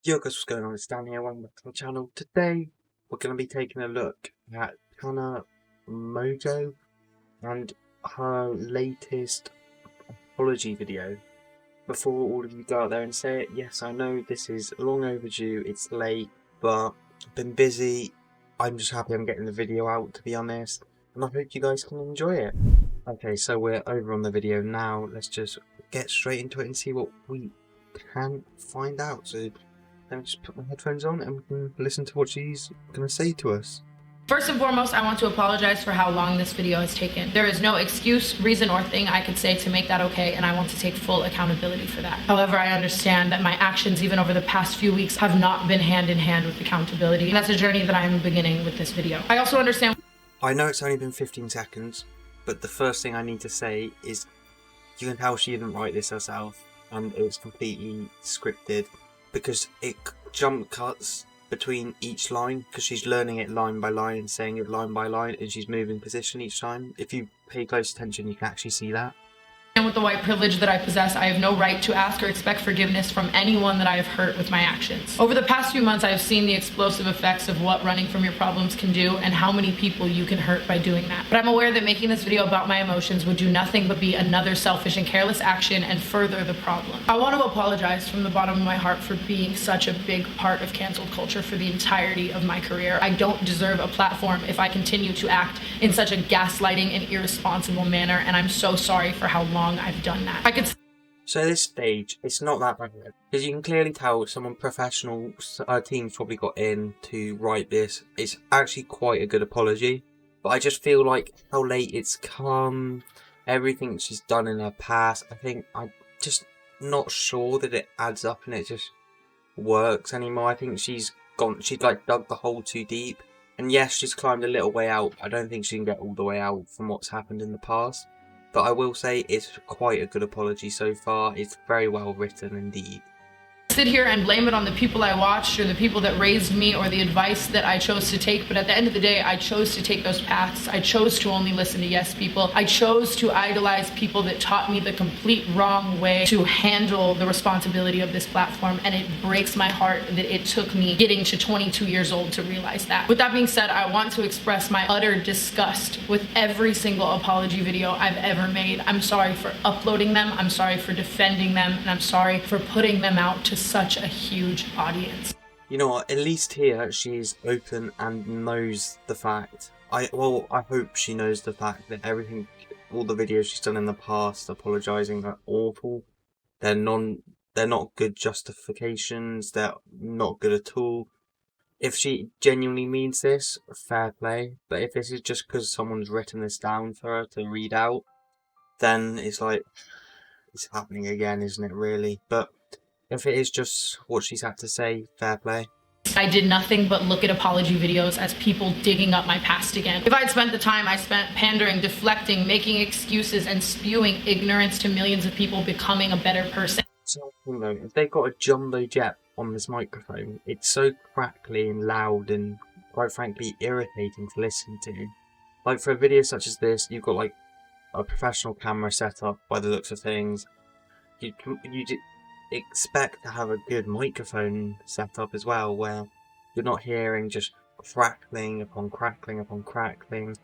Yo guys, what's going on? It's Dan here, welcome back to the channel. Today we're going to be taking a look at Tana Mongeau and her latest apology video. Before all of you go out there and say it, yes, I know this is long overdue, it's late, but I've been busy. I'm just happy I'm getting the video out, to be honest, and I hope you guys can enjoy it. Okay, so we're over on the video now. Let's just get straight into it and see what we can find out. So let me just put my headphones on and we can listen to what she's going to say to us. First and foremost, I want to apologize for how long this video has taken. There is no excuse, reason, or thing I could say to make that okay, and I want to take full accountability for that. However, I understand that my actions, even over the past few weeks, have not been hand in hand with accountability, and that's a journey that I am beginning with this video. I also understand... I know it's only been 15 seconds, but the first thing I need to say is you can tell she didn't write this herself, and it was completely scripted, because it jump cuts between each line, because she's learning it line by line and saying it line by line, and she's moving position each time. If you pay close attention, you can actually see that. And with the white privilege that I possess, I have no right to ask or expect forgiveness from anyone that I have hurt with my actions. Over the past few months, I have seen the explosive effects of what running from your problems can do and how many people you can hurt by doing that. But I'm aware that making this video about my emotions would do nothing but be another selfish and careless action and further the problem. I want to apologize from the bottom of my heart for being such a big part of canceled culture for the entirety of my career. I don't deserve a platform if I continue to act in such a gaslighting and irresponsible manner, and I'm so sorry for how long I've done that. So at this stage, it's not that bad, because you can clearly tell someone professional, team's probably got in to write this. It's actually quite a good apology, but I just feel like how late it's come, everything she's done in her past, I'm just not sure that it adds up and it just works anymore. I think she's like dug the hole too deep, and yes, she's climbed a little way out. I don't think she can get all the way out from what's happened in the past. But I will say it's quite a good apology so far. It's very well written indeed. Sit here and blame it on the people I watched or the people that raised me or the advice that I chose to take, but at the end of the day, I chose to take those paths. I chose to only listen to yes people. I chose to idolize people that taught me the complete wrong way to handle the responsibility of this platform, and it breaks my heart that it took me getting to 22 years old to realize that. With that being said, I want to express my utter disgust with every single apology video I've ever made. I'm sorry for uploading them, I'm sorry for defending them, and I'm sorry for putting them out to such a huge audience. You know what, at least here she's open and knows the fact. I hope she knows the fact that all the videos she's done in the past apologising are awful. They're not good justifications, they're not good at all. If she genuinely means this, fair play, but if this is just because someone's written this down for her to read out, then it's like, it's happening again, isn't it really? But if it is just what she's had to say, fair play. I did nothing but look at apology videos as people digging up my past again. If I'd spent the time I spent pandering, deflecting, making excuses, and spewing ignorance to millions of people becoming a better person. So, if they've got a jumbo jet on this microphone, it's so crackly and loud and, quite frankly, irritating to listen to. Like, for a video such as this, you've got, like, a professional camera set up by the looks of things. You expect to have a good microphone setup as well, where you're not hearing just crackling upon crackling upon crackling,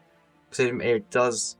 so it does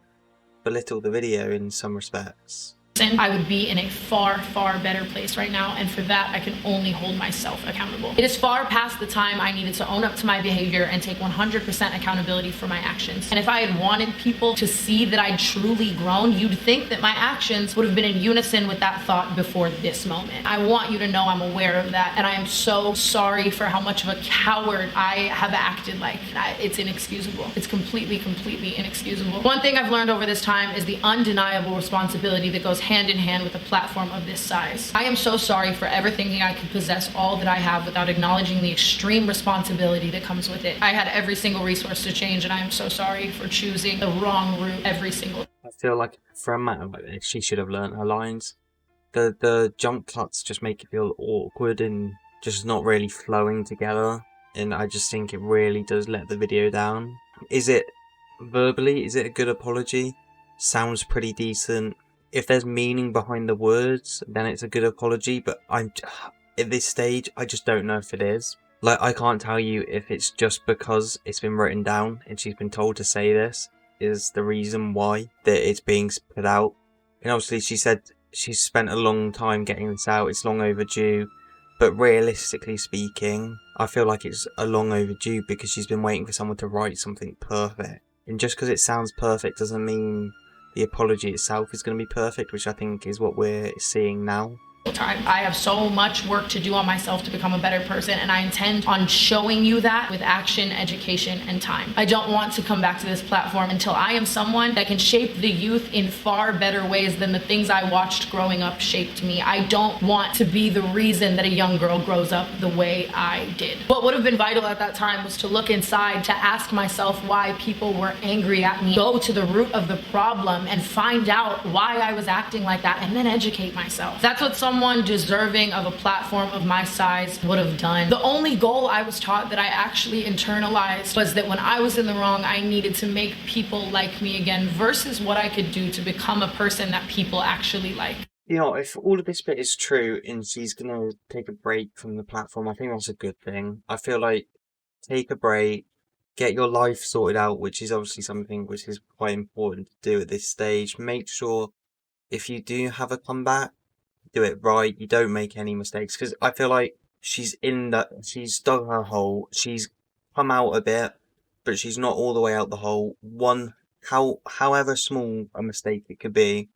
belittle the video in some respects. I would be in a far, far better place right now, and for that I can only hold myself accountable. It is far past the time I needed to own up to my behavior and take 100% accountability for my actions. And if I had wanted people to see that I'd truly grown, you'd think that my actions would have been in unison with that thought before this moment. I want you to know I'm aware of that, and I am so sorry for how much of a coward I have acted like. It's inexcusable. It's completely, completely inexcusable. One thing I've learned over this time is the undeniable responsibility that goes hand in hand with a platform of this size. I am so sorry for ever thinking I could possess all that I have without acknowledging the extreme responsibility that comes with it. I had every single resource to change, and I am so sorry for choosing the wrong route every single time. I feel like for a matter like this, she should have learnt her lines. The jump cuts just make it feel awkward and just not really flowing together, and I just think it really does let the video down. Is it verbally, is it a good apology? Sounds pretty decent. If there's meaning behind the words, then it's a good apology, but at this stage, I just don't know if it is. Like, I can't tell you if it's just because it's been written down and she's been told to say this is the reason why that it's being put out. And obviously she said she's spent a long time getting this out, it's long overdue. But realistically speaking, I feel like it's a long overdue because she's been waiting for someone to write something perfect. And just because it sounds perfect doesn't mean the apology itself is going to be perfect, which I think is what we're seeing now. Time. I have so much work to do on myself to become a better person, and I intend on showing you that with action, education, and time. I don't want to come back to this platform until I am someone that can shape the youth in far better ways than the things I watched growing up shaped me. I don't want to be the reason that a young girl grows up the way I did. What would have been vital at that time was to look inside, to ask myself why people were angry at me, go to the root of the problem and find out why I was acting like that, and then educate myself. That's what someone deserving of a platform of my size would have done. The only goal I was taught that I actually internalized was that when I was in the wrong, I needed to make people like me again versus what I could do to become a person that people actually like. You know, if all of this bit is true and she's going to take a break from the platform, I think that's a good thing. I feel like take a break, get your life sorted out, which is obviously something which is quite important to do at this stage. Make sure if you do have a comeback, do it right, you don't make any mistakes, because I feel like she's dug her hole, she's come out a bit, but she's not all the way out the hole. However small a mistake it could be,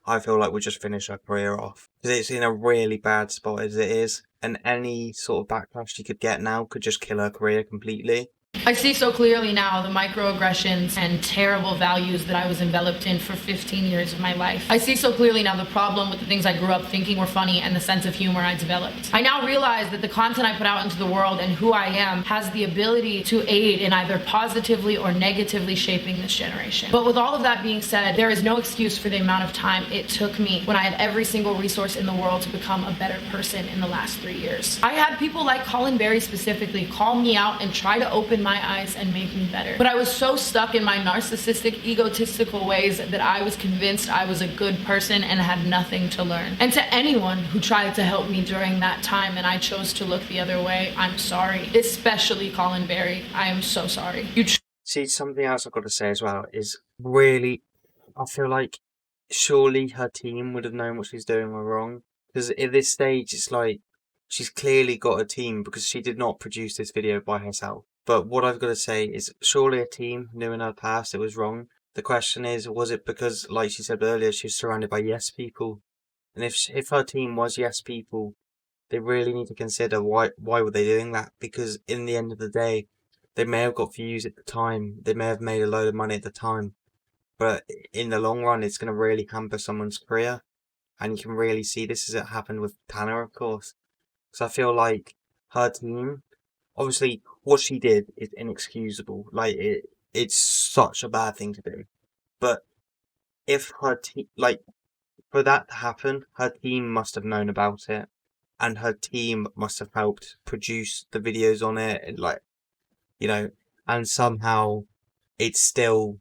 I feel like we'll just finish her career off, because it's in a really bad spot as it is, and any sort of backlash she could get now could just kill her career completely. I see so clearly now the microaggressions and terrible values that I was enveloped in for 15 years of my life. I see so clearly now the problem with the things I grew up thinking were funny and the sense of humor I developed. I now realize that the content I put out into the world and who I am has the ability to aid in either positively or negatively shaping this generation. But with all of that being said, there is no excuse for the amount of time it took me when I had every single resource in the world to become a better person in the last 3 years. I had people like Colin Berry specifically call me out and try to open my eyes and make me better. But I was so stuck in my narcissistic, egotistical ways that I was convinced I was a good person and had nothing to learn. And to anyone who tried to help me during that time and I chose to look the other way, I'm sorry. Especially Colin Berry. I am so sorry. See, something else I've got to say as well is really, I feel like surely her team would have known what she's doing were wrong. Because at this stage, it's like, she's clearly got a team because she did not produce this video by herself. But what I've got to say is, surely a team knew in her past it was wrong. The question is, was it because, like she said earlier, she was surrounded by yes people? And if her team was yes people, they really need to consider why were they doing that? Because in the end of the day, they may have got views at the time, they may have made a load of money at the time, but in the long run, it's going to really hamper someone's career. And you can really see this as it happened with Tana, of course. Because I feel like her team, obviously, what she did is inexcusable. Like, it's such a bad thing to do. But if her team, like, for that to happen, her team must have known about it. And her team must have helped produce the videos on it. And, like, you know, and somehow it's still,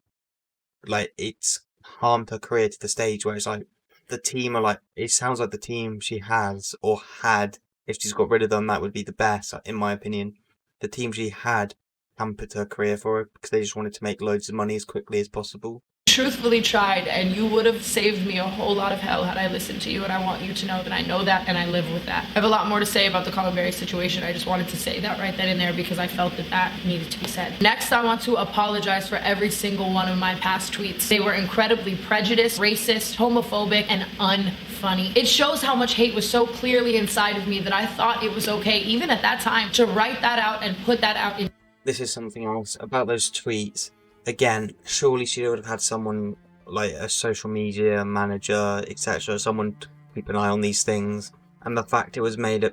like, it's harmed her career to the stage where it's like, the team are like, it sounds like the team she has or had, if she's got rid of them, that would be the best, in my opinion. The team she had hampered her career for her because they just wanted to make loads of money as quickly as possible. Truthfully tried, and you would have saved me a whole lot of hell had I listened to you, and I want you to know that I know that and I live with that. I have a lot more to say about the Colin Berry situation. I just wanted to say that right then and there because I felt that that needed to be said. Next, I want to apologize for every single one of my past tweets. They were incredibly prejudiced, racist, homophobic, and unfunny. It shows how much hate was so clearly inside of me that I thought it was okay, even at that time, to write that out and put that out in. This is something else about those tweets. Again, surely she would have had someone like a social media manager, etc., someone to keep an eye on these things. And the fact it was made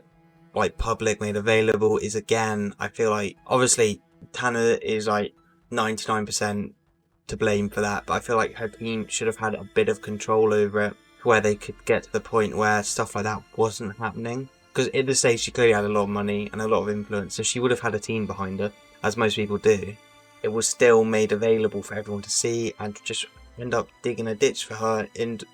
like public, made available, is again, I feel like, obviously Tana is like 99% to blame for that, but I feel like her team should have had a bit of control over it, where they could get to the point where stuff like that wasn't happening. Because at this stage she clearly had a lot of money and a lot of influence, so she would have had a team behind her, as most people do. It was still made available for everyone to see, and to just end up digging a ditch for her and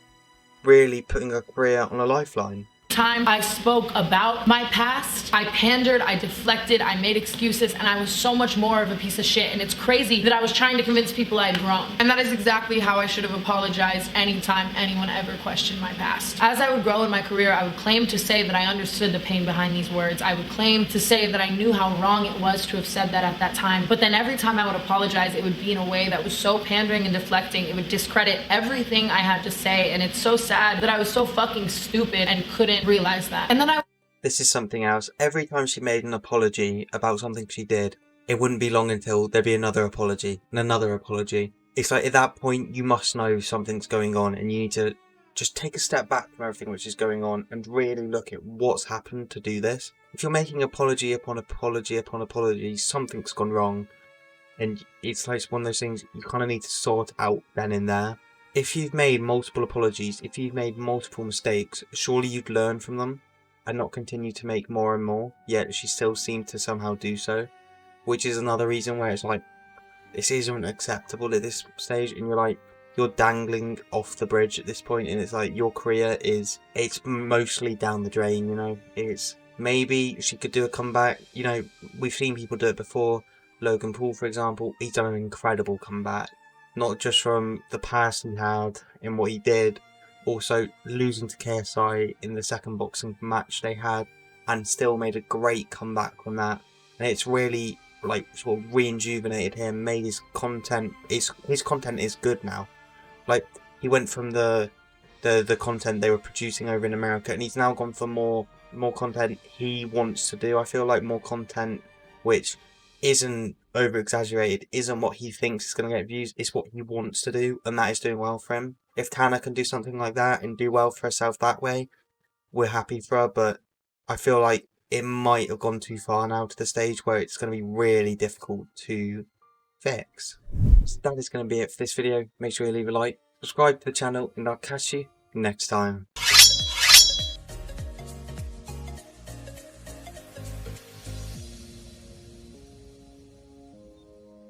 really putting her career on a lifeline. time I spoke about my past, I pandered, I deflected, I made excuses, and I was so much more of a piece of shit. And it's crazy that I was trying to convince people I had grown. And that is exactly how I should have apologized anytime anyone ever questioned my past. As I would grow in my career, I would claim to say that I understood the pain behind these words. I would claim to say that I knew how wrong it was to have said that at that time. But then every time I would apologize, it would be in a way that was so pandering and deflecting. It would discredit everything I had to say. And it's so sad that I was so fucking stupid and couldn't realize that. And then This is something else. Every time she made an apology about something she did, it wouldn't be long until there'd be another apology and another apology. It's like at that point you must know something's going on and you need to just take a step back from everything which is going on and really look at what's happened to do this. If you're making apology upon apology upon apology, something's gone wrong. And it's like one of those things you kind of need to sort out then and there. If you've made multiple apologies, if you've made multiple mistakes, surely you'd learn from them and not continue to make more and more. Yet she still seemed to somehow do so. Which is another reason where it's like, this isn't acceptable at this stage, and you're dangling off the bridge at this point, and it's like your career it's mostly down the drain, you know. It's maybe she could do a comeback, you know, we've seen people do it before. Logan Paul, for example, he's done an incredible comeback, not just from the past he had and what he did, also losing to KSI in the second boxing match they had, and still made a great comeback from that. And it's really like sort of rejuvenated him, made his content is good now. Like he went from the content they were producing over in America, and he's now gone for more content he wants to do. I feel like more content which isn't over exaggerated, isn't what he thinks is going to get views, it's what he wants to do, and that is doing well for him. If Tana can do something like that and do well for herself that way, we're happy for her, but I feel like it might have gone too far now to the stage where it's going to be really difficult to fix. So that is going to be it for this video. Make sure you leave a like, subscribe to the channel, and I'll catch you next time.